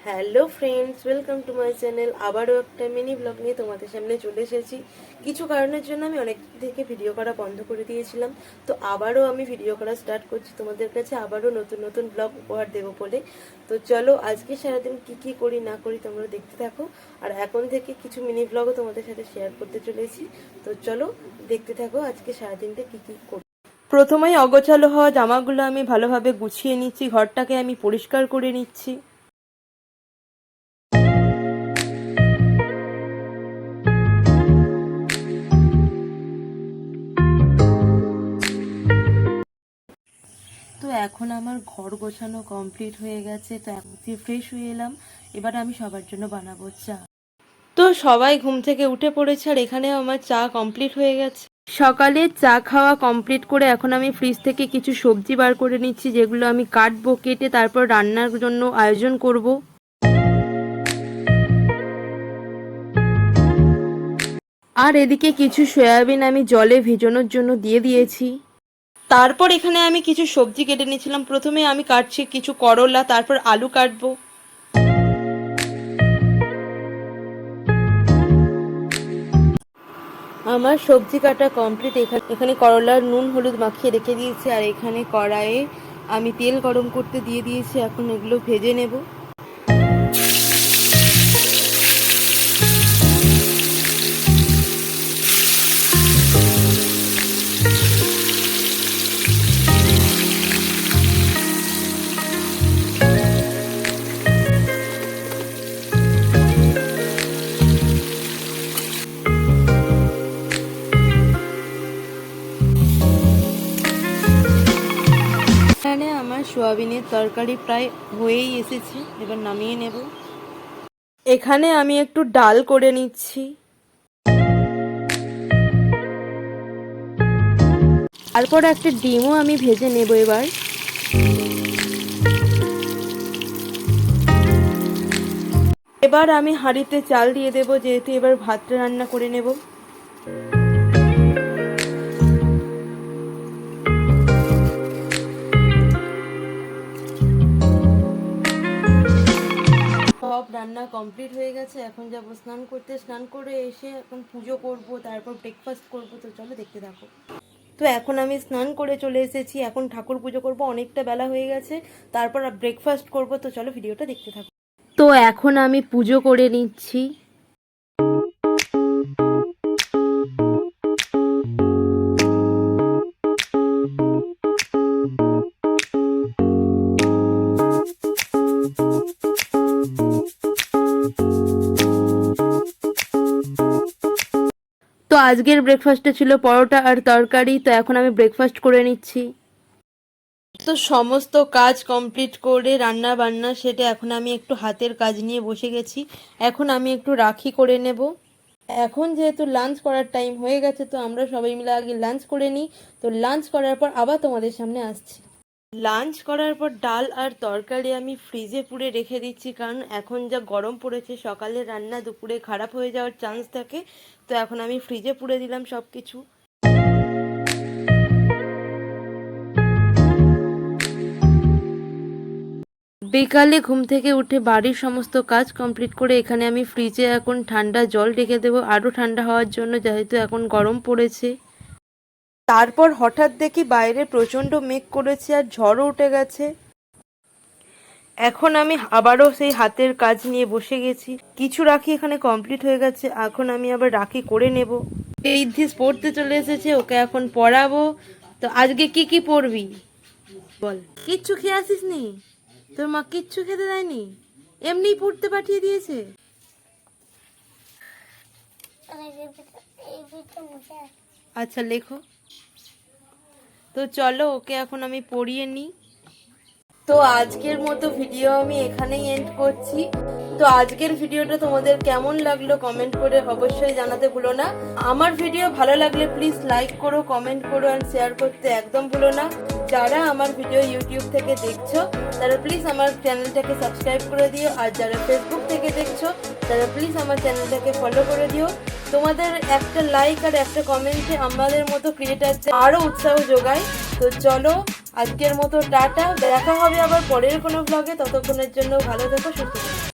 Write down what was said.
Hello friends, welcome to my channel. আবারও একটা mini blog নিয়ে তোমাদের সামনে চলে এসেছি। কিছু কারণের জন্য আমি অনেক থেকে ভিডিও করা বন্ধ করে দিয়েছিলাম, তো আবারও আমি ভিডিও করা স্টার্ট করছি তোমাদের কাছে, আবারও নতুন নতুন ব্লগ উপহার দেবো বলে। তো চলো আজকে সারাদিন কি কি করি না করি তোমরা দেখতে থাকো, আর এখন থেকে কিছু মিনি ব্লগও তোমাদের সাথে শেয়ার করতে চলেছি। তো চলো দেখতে থাকো আজকে সারাদিনটা কি কি করি। প্রথমেই অগোছালো হওয়া জামাগুলো আমি ভালোভাবে গুছিয়ে নিচ্ছি, ঘরটাকে আমি পরিষ্কার করে নিচ্ছি। তো এখন আমার ঘর গোছানো কমপ্লিট হয়ে গেছে, তো এখন ফ্রেশ হয়ে এলাম। এবার আমি সবার জন্য বানাবো চা। তো সবাই ঘুম থেকে উঠে পড়েছে, আর এখানে আমার চা কমপ্লিট হয়ে গেছে। সকালে চা খাওয়া কমপ্লিট করে এখন আমি ফ্রিজ থেকে কিছু সবজি বার করে নিচ্ছি, যেগুলো আমি কাটবো, কেটে তারপর রান্নার জন্য আয়োজন করব। আর এদিকে কিছু সয়াবিন আমি জলে ভেজানোর জন্য দিয়ে দিয়েছি। তারপর এখানে আমি কিছু সবজি কেটে নিয়েছিলাম। প্রথমে আমি কাটছি কিছু করলা, তারপর আলু কাটবো। আমার সবজি কাটা কমপ্লিট। এখানে করলার নুন হলুদ মাখিয়ে রেখে দিয়েছি, আর এখানে কড়াইয়ে আমি তেল গরম করতে দিয়ে দিয়েছি। এখন এগুলো ভেজে নেব। এখানে আমার সোয়াবিনের তরকারি প্রায় হয়েই এসেছে, এবার নামিয়ে নেব। এখানে আমি একটু ডাল করে নিচ্ছি। তারপর একটা ডিমও আমি ভেজে নেব। এবার আমি হাঁড়িতে চাল দিয়ে দেব, যেহেতু এবার ভাতটা রান্না করে নেব। সব রান্না কমপ্লিট হয়ে গেছে, এখন যাবো স্নান করতে। স্নান করে এসে এখন পুজো করব, তারপর ব্রেকফাস্ট করব। তো চলো দেখতে থাকো। তো এখন আমি স্নান করে চলে এসেছি, এখন ঠাকুর পুজো করব, অনেকটা বেলা হয়ে গেছে। তারপর ব্রেকফাস্ট করব। তো চলো ভিডিওটা দেখতে থাকো। তো এখন আমি পুজো করে নিচ্ছি। তো আজকের ব্রেকফাস্টে ছিল পরোটা আর তরকারি। তো এখন আমি ব্রেকফাস্ট করে নিচ্ছি। তো সমস্ত কাজ কমপ্লিট করে রান্না বান্না সেটা এখন আমি একটু হাতের কাজ নিয়ে বসে গেছি। এখন আমি একটু রাখি করে নেব। এখন যেহেতু লাঞ্চ করার টাইম হয়ে গেছে, তো আমরা সবাই মিলে আগে লাঞ্চ করে নিই। তো লাঞ্চ করার পর আবার তোমাদের সামনে আসছি। লাঞ্চ করার পর ডাল আর তরকারি আমি ফ্রিজে পুরে রেখে দিচ্ছি, কারণ এখন যা গরম পড়েছে, সকালে রান্না দুপুরে খারাপ হয়ে যাওয়ার চান্স থাকে। তো এখন আমি ফ্রিজে পুরে দিলাম সব কিছু। বিকালে ঘুম থেকে উঠে বাড়ির সমস্ত কাজ কমপ্লিট করে এখানে আমি ফ্রিজে এখন ঠান্ডা জল রেখে দেবো, আরও ঠান্ডা হওয়ার জন্য, যেহেতু এখন গরম পড়েছে। তারপর হঠাৎ দেখি বাইরে প্রচণ্ড মেঘ করেছে আর ঝড়ও উঠে গেছে। এখন আমি আবারও সেই হাতের কাজ নিয়ে বসে গেছি। কিছু রাখি এখানে কমপ্লিট হয়ে গেছে, এখন আমি আবার রাখি করে নেব। এই দিস পড়তে চলে এসেছে, ওকে এখন পড়াবো। তো আজকে কি কি পড়বি বল? কিচ্ছু খেয়ে আসিস নি? তোর মা কিচ্ছু খেতে দেয়নি, এমনি পড়তে পাঠিয়ে দিয়েছে? আচ্ছা লেখো। তো চলো ওকে এখন আমি পড়িয়ে নিই। তো আজকের মতো ভিডিও আমি এখানেই এন্ড করছি। তো আজকের ভিডিওটা তোমাদের কেমন লাগলো কমেন্ট করে অবশ্যই জানাতে ভুলো না। আমার ভিডিও ভালো লাগলে প্লিজ লাইক করো, কমেন্ট করো আর শেয়ার করতে একদম ভুলো না। যারা আমার ভিডিও ইউটিউব থেকে দেখছো তারা প্লিজ আমার চ্যানেলটাকে সাবস্ক্রাইব করে দিও, আর যারা ফেসবুক থেকে দেখছো তারা প্লিজ আমার চ্যানেলটাকে ফলো করে দিও। তোমাদের একটা লাইক আর একটা কমেন্টে আমাদের মতো ক্রিয়েটারদের আরও উৎসাহ যোগায়। তো চলো আজকের মতো টাটা, দেখা হবে আবার পরের কোনো ব্লগে। ততক্ষণের জন্য ভালো থেকো, সুস্থ থেকো।